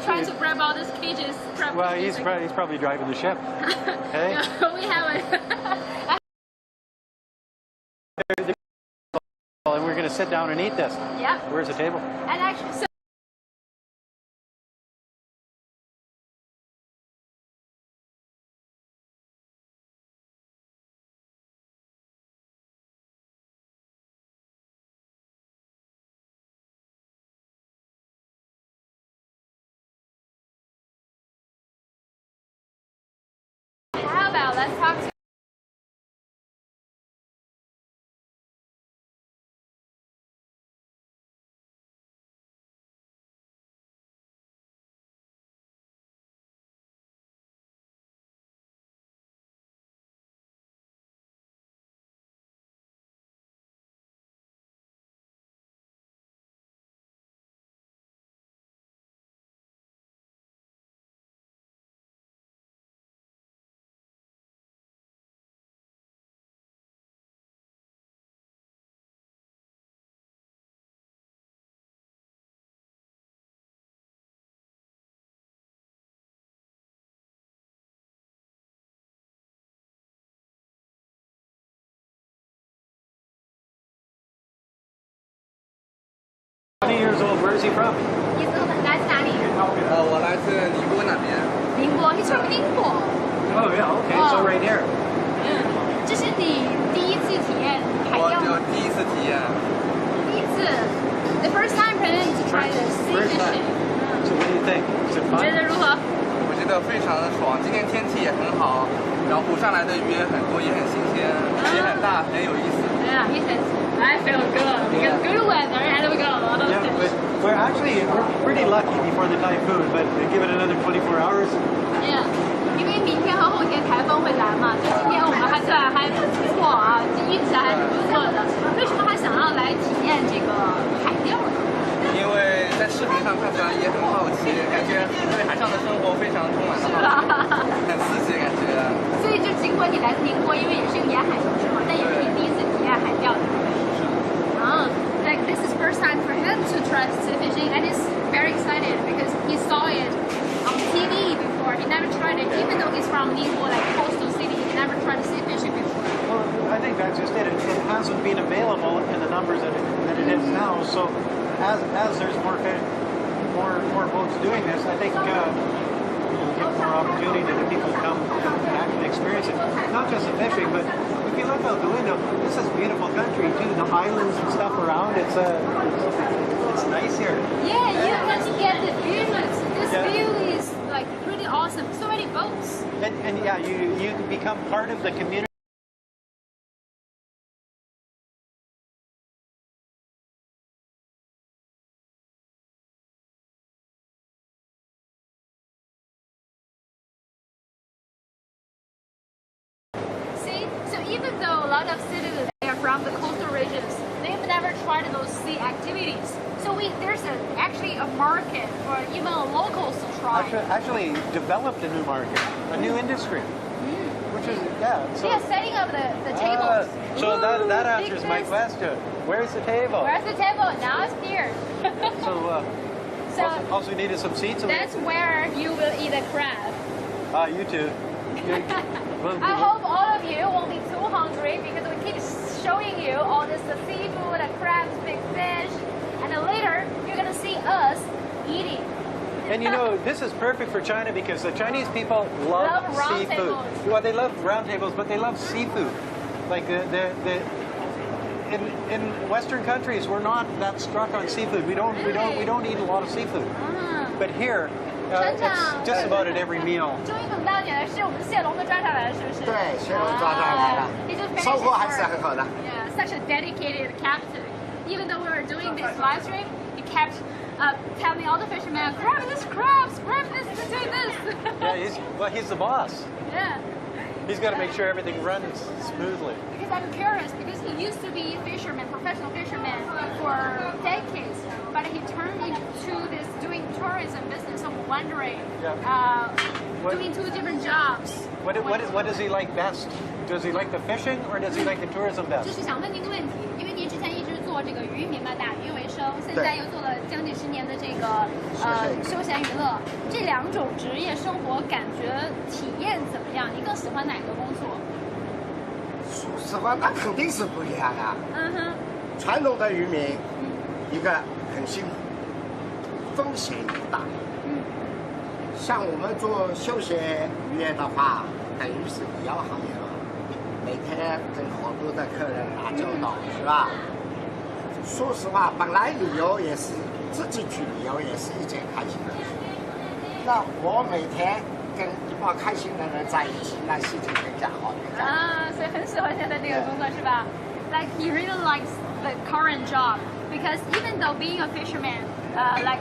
trying to grab all these cages. Well, he's probably driving the ship. Hey? No, we have a... And we're going to sit down and eat this. Yeah. Where's the table? And actually, so how about let's talk to Years old. Where is he from? He's来自哪里？我来自宁波那边。宁波 ，He's from 宁波。Oh yeah, okay. So right here. 这是你第一次体验海钓吗？第一次体验。第一次 ，the first time for him to try the sea fishing. So what do you think? Is it 觉 fun? 得如何？我觉得非常的爽，今天天气也很好，然后湖上来的鱼也很多，也很新鲜，也很大，很有意思。Yeah, he says I feel good because good weather and we got a lot of Yeah, fish. we're pretty lucky before the typhoon, but give it another 24 hours. Yeah. 因为明天和后天台风会来嘛，所以今天我们还算还不错啊，运气还是不错的。为什么还想要来体验这个海钓呢？因为在视频上看起来也很好奇，感觉对海上的生活非常充满了好奇，很刺激感觉。所以就尽管你来自宁波，因为也是个沿海城市嘛，但也是你第一次体验海钓的。Like this is first time for him to try sea fishing, and he's very excited because he saw it on TV before. He never tried it, even though he's from Ningbo, like coastal city. He never tried sea fishing before. Well, I think that's just it. It hasn't been available in the numbers that it is now. So as there's more boats doing this, I think you'll give more opportunity to the people to come and actually experience it. Not just the fishing, but if you look out the window, this is beautiful country too. The islands and stuff around. It's nice here. Yeah, you want to get the view. This Yeah. view is like pretty awesome. So many boats. And yeah, you become part of the community. See, so even though a lot of citizens they are from the coastal regions, they've never tried those sea activities. So there's actually a market for even locals to try. Actually developed a new market, a new industry. Which is, yeah. So, Yeah, setting up the tables. So Ooh, that answers my because- question. Where's the table? Where's the table? Now it's here. So also needed some seats. That's where you will eat a crab. You too. I hope all of you won't be too hungry because we keep showing you all this seafood, crabs, big fish, and then later you're gonna see us eating. And you know, this is perfect for China because the Chinese people love round seafood. tables. Well, they love round tables, but they love seafood. Like in Western countries, we're not that struck on seafood. We don't eat a lot of seafood. But here, it's just about at every meal. 终于等到你了，是我们谢龙的抓上来了，是不是？对，谢龙抓上来了， He just finished 收获还 his 是 work. 很好的。 Yeah, such a dedicated captain. Even though we were doing this live stream, he kept telling all the fishermen, grab this, grab this, do this. Yeah, he's the boss. Yeah. He's got to make sure everything runs smoothly. Because I'm curious, because he used to be a fisherman, professional fisherman for decades, but he turned into this doing tourism business. I'm wondering, doing two different jobs. What does he like best? Does he like the fishing or does he like the tourism 就 best? 是想问您个问题，因为您之前一直做做这个渔民嘛，打鱼为生，现在又做了将近10年的这个休闲娱乐。这2种职业生活感觉体验怎么样？你更喜欢哪个工作？说实话，那肯定是不一样啊。嗯哼。传统的渔民，一个很辛苦，风险也大。像我们做休闲渔业的话，等于是医药行业了，每天跟好多的客人打交道，是吧？说实话，本来旅游也是自己去旅游也是一件开心的事。那我每天跟一帮开心的人在一起，那心情更加好。所以很喜欢现在这个工作是吧？ Like he really likes the current job because even though being a fisherman, like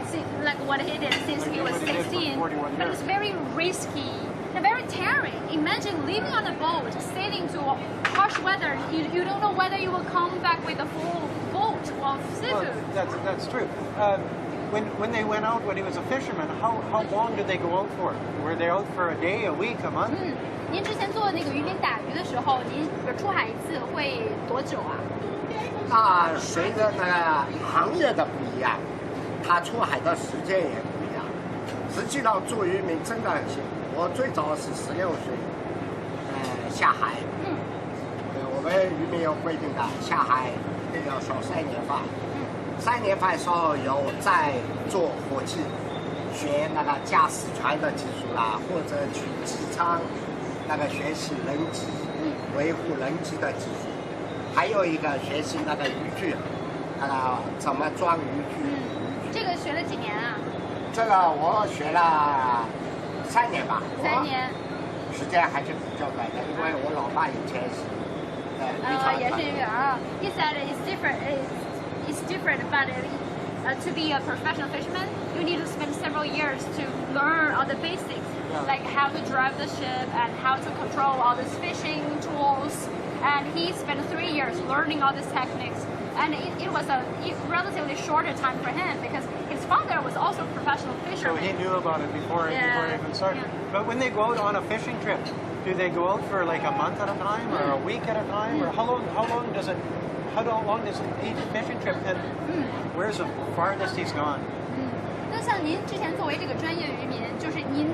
what he did since he was 16, but it's very risky and very tiring. Imagine living on a boat, sailing to harsh weather. You don't know whether you will come back with a full boat of seafood. Well, that's true. When they went out, when he was a fisherman, how long did they go out for? Were they out for a day, a week, a month? 您之前做那个渔民打鱼的时候，您出海一次会多久啊？那随着那个行业的不一样，他出海的时间也不一样。实际上做渔民真的很辛苦。我最早是16岁，下海。我们渔民有规定的，下海要烧3年饭。3年饭烧好以后，再做伙计，学那个驾驶船的技术啦，或者去机舱那个学习人机，维护人机的技术。还有一个学习那个渔具，怎么装渔具。这个学了几年啊？这个我学了3年吧。3年。时间还是比较短的，因为我老爸以前是也是渔民啊。He said it's different. It's different, but to be a professional fisherman, you need to spend several years to learn all the basics, like how to drive the ship and how to control all these fishing tools. And he spent 3 years learning all these techniques. And it was a relatively shorter time for him because his father was also a professional fisherman. So he knew about it before he even started. Yeah. But when they go out on a fishing trip, do they go out for like a month at a time or a week at a time? Or how long does each fishing trip and where's the farthest he's gone? 那像您之前作为这个专业渔民，就是您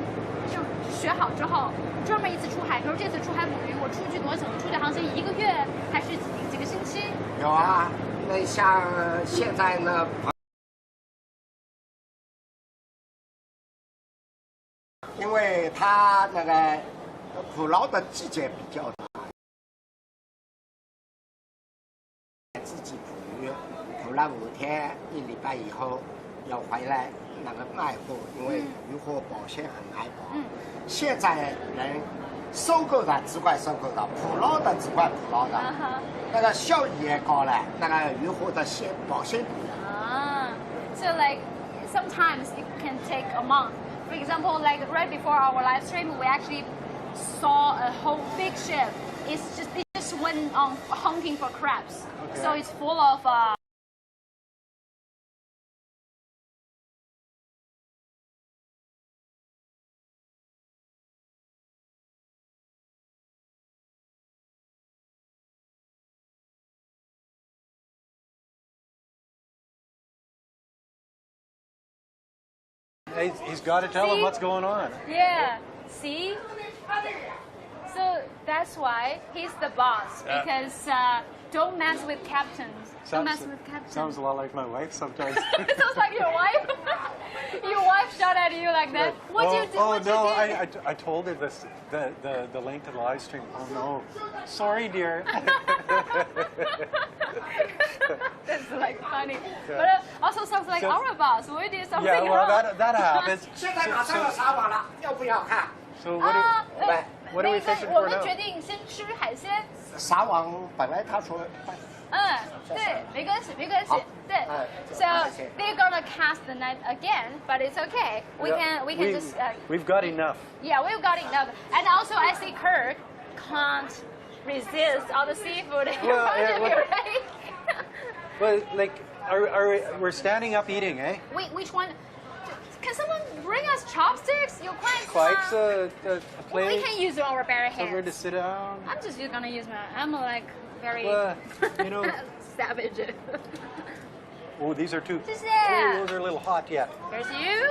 就学好之后，专门一次出海，比如这次出海捕鱼，我出去多久？出去航行1个月还是几个星期？有啊，那像现在呢，因为它那个捕捞的季节比较大，自己捕鱼，捕了5天1礼拜以后要回来那个卖货，因为渔获保鲜很难保。现在人收购的只管收购的，捕捞的只管捕捞的，那个效益也高了，那个渔获的保鲜度。So like sometimes it can take a month. For example, like right before our live stream, we actually saw a whole big ship. It just went on hunting for crabs. Okay. So it's full of. He's got to tell him what's going on. Yeah. See? So that's why he's the boss, because don't mess with captains. Don't mess with captains. Sounds a lot like my wife sometimes. It sounds like your wife? Your wife shot at you like that? What do you do? Oh, no, I told her this, the length of the live stream. Oh, no. Sorry, dear. That's like funny. But also sounds like our boss. We did something wrong. Yeah, well, that happens. 现在马上要撒网了，要不要看？ So what are we fishing for now? 我们决定先吃海鲜。撒网本来他说。对，没关系，对。So they're gonna cast the net again, but it's okay. We can just. We've got enough. Yeah, we've got enough. And also, I see Kirk can't resist all the seafood in front of you, right? Well, like, we're standing up eating, eh? Wait, which one? Can someone bring us chopsticks? You're quite Quite a plate. We can use our bare hands. Somewhere to sit down. I'm just gonna use my. I'm like very. Well, you know, savages. Oh, these are too. Just Oh, those are a little hot yet. Here's you.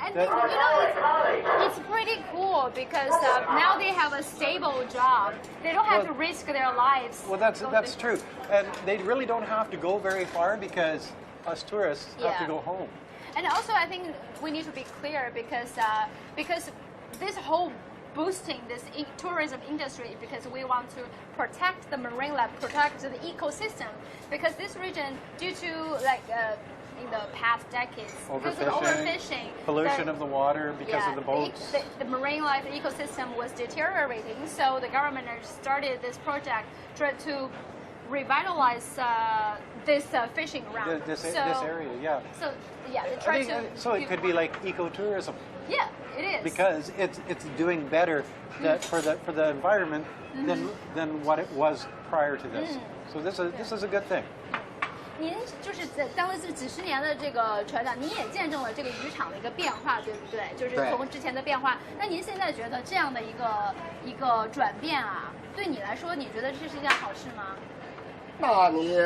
And you know, it's pretty cool because now they have a stable job. They don't have to risk their lives. Well, that's true, and they really don't have to go very far because us tourists have to go home. And also, I think we need to be clear because this whole boosting this tourism industry because we want to protect the marine life, protect the ecosystem because this region, due to in the past decades, because of overfishing, pollution of the water because of the boats. The marine life ecosystem was deteriorating, so the government started this project to revitalize this fishing ground. This area, yeah. So yeah, they try so it could be like ecotourism. Yeah, it is. Because it's doing better for the environment than what it was prior to this. So this is a good thing. 您就是当了这几十年的这个船长，您也见证了这个渔场的一个变化，对不对？就是从之前的变化。那您现在觉得这样的一个转变啊，对你来说，你觉得这是一件好事吗？那你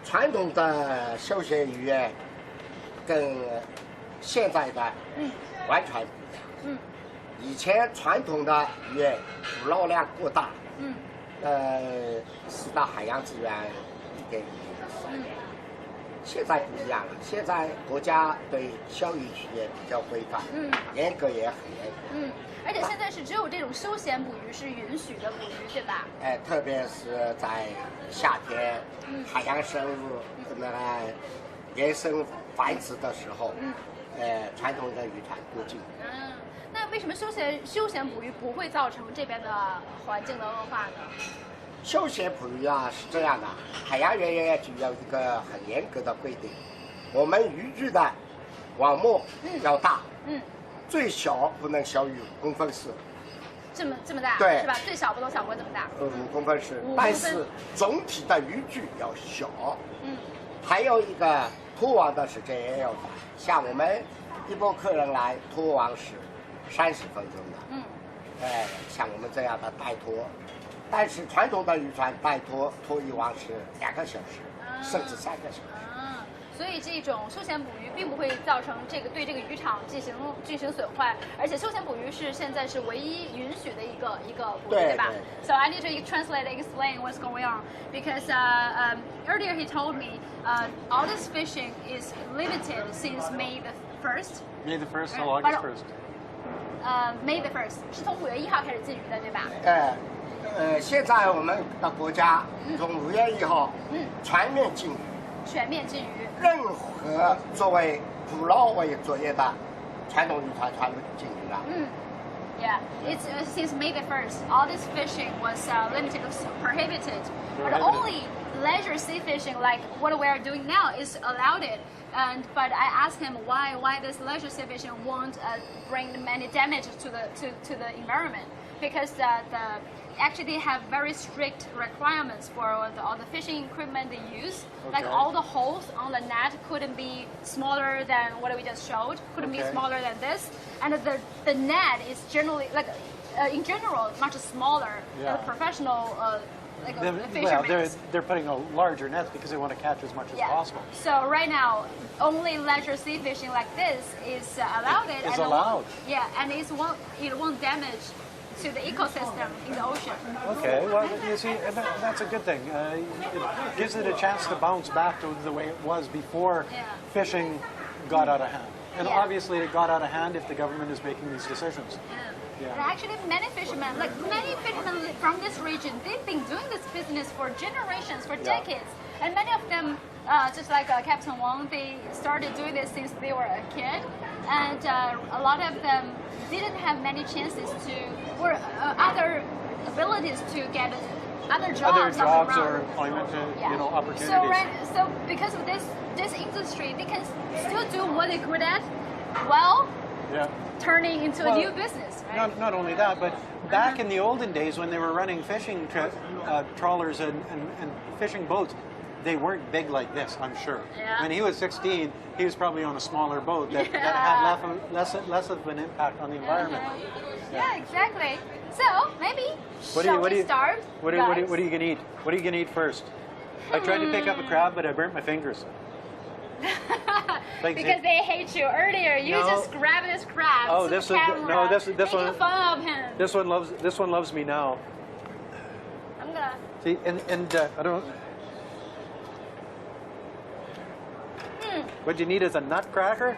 传统的休闲渔业跟现在的完全不一样。以前传统的渔业捕捞量过大，使到海洋资源一点一滴的衰减。现在不一样了，现在国家对小渔区也比较规范，严格也很严格。而且现在是只有这种休闲捕鱼是允许的捕鱼，对吧？特别是在夏天，海洋生物那个野生繁殖的时候，传统的渔船过境。那为什么休闲捕鱼不会造成这边的环境的恶化呢？休闲捕鱼啊是这样的，海洋园业局有一个很严格的规定，我们渔具的网目要大，最小不能小于5公分4。这么大，对，是吧？最小不能小过这么大。5公分4，但是总体的渔具要小。还有一个拖网的时间也要短，像我们一波客人来拖网是30分钟的，像我们这样的带拖。但是传统的渔船带拖一网是2个小时，甚至3个小时。所以这种休闲捕鱼并不会造成对这个渔场进行损坏，而且休闲捕鱼是现在是唯一允许的一个捕鱼，对吧？So I need to translate and explain what's going on because earlier he told me all this fishing is limited since May the 1st. May the 1st till August 1st. May the 1st 是从5月1号开始禁渔的，对吧？现在我们的国家从5月1号全面禁渔。全面禁渔，任何作为捕捞为作业的传统渔船全部禁渔了。Yeah, it's since May the 1st, all this fishing was limited, prohibited. But only leisure sea fishing, like what we are doing now, is allowed it. But I asked him why this leisure sea fishing won't bring many damage to the environment because actually they have very strict requirements for all the fishing equipment they use. Like all the holes on the net couldn't be smaller than what we just showed, couldn't be smaller than this. And the net is generally, in general, much smaller than a professional fishermen. Well, they're putting a larger net because they want to catch as much as possible. So right now, only leisure sea fishing like this is allowed. It's allowed. And it won't damage to the ecosystem in the ocean. Okay, well, you see, that's a good thing. It gives it a chance to bounce back to the way it was before fishing got out of hand. And obviously it got out of hand if the government is making these decisions. And actually, many fishermen from this region, they've been doing this business for generations, for decades. And many of them, just like Captain Wang, they started doing this since they were a kid. And a lot of them didn't have many chances or other abilities to get other jobs or employment opportunities. So because of this industry, they can still do what they're good at while turning into a new business. Right? Not only that, but back in the olden days when they were running fishing trawlers and fishing boats, they weren't big like this, I'm sure. When he was 16, he was probably on a smaller boat that had less of an impact on the environment. Yeah, exactly. So maybe Shall we start? What are you gonna eat? What are you gonna eat first? I tried to pick up a crab, but I burnt my fingers. Because they hate you earlier. You just grab this crab. Oh, this one. Making fun of him. This one loves me now. I'm gonna see, and I don't. What you need is a nutcracker.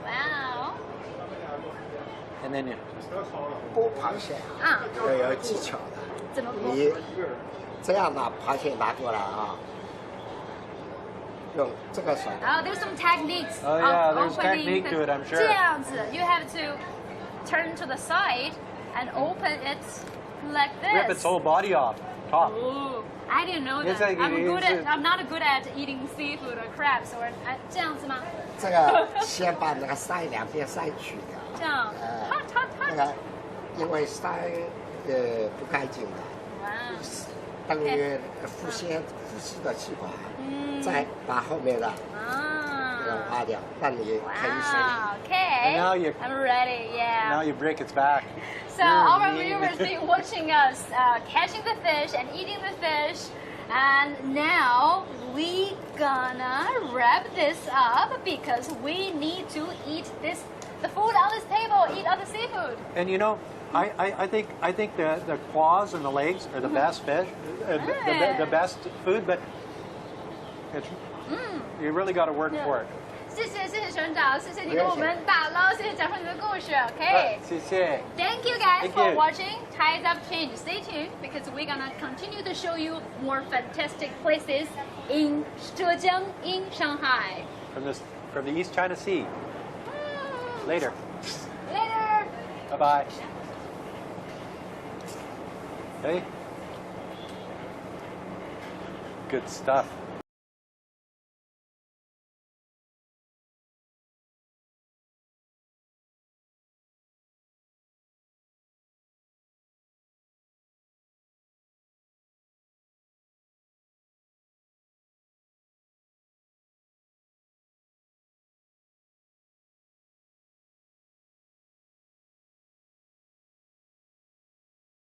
Wow. And then you. 剥螃蟹啊，要有技巧的。怎么剥？你这样把螃蟹拿过来啊，用这个手。Oh, there's some techniques. Oh yeah, there's opening technique to it, I'm sure. 这样子 you have to turn to the side and open it like this. Rip its whole body off, top. Ooh, I didn't know that. It's like- I'm not good at eating seafood or crabs or 这样子吗？这个先把那个鳃两边鳃去掉。这样，那个因为鳃不干净的，哇，等于呼吸的气管，再把后面的挖掉，让你可以水。Okay. And now you- I'm ready. Yeah. Now you break its back. So our viewers been watching us catching the fish and eating the fish, and now we gonna wrap this up because we need to eat the food on this table, eat other seafood. And you know, I think the claws and the legs are the best fish, the best food, but it's, you really got to work for it. 谢谢船长，谢谢你跟我们打捞，谢谢讲述你的故事。Okay. 谢谢。 Thank you guys Thank for you. watching Tides Up Change. Stay tuned because we're gonna continue to show you more fantastic places in Zhejiang in Shanghai. From the East China Sea. Later. Later. Bye bye. Hey. Good stuff.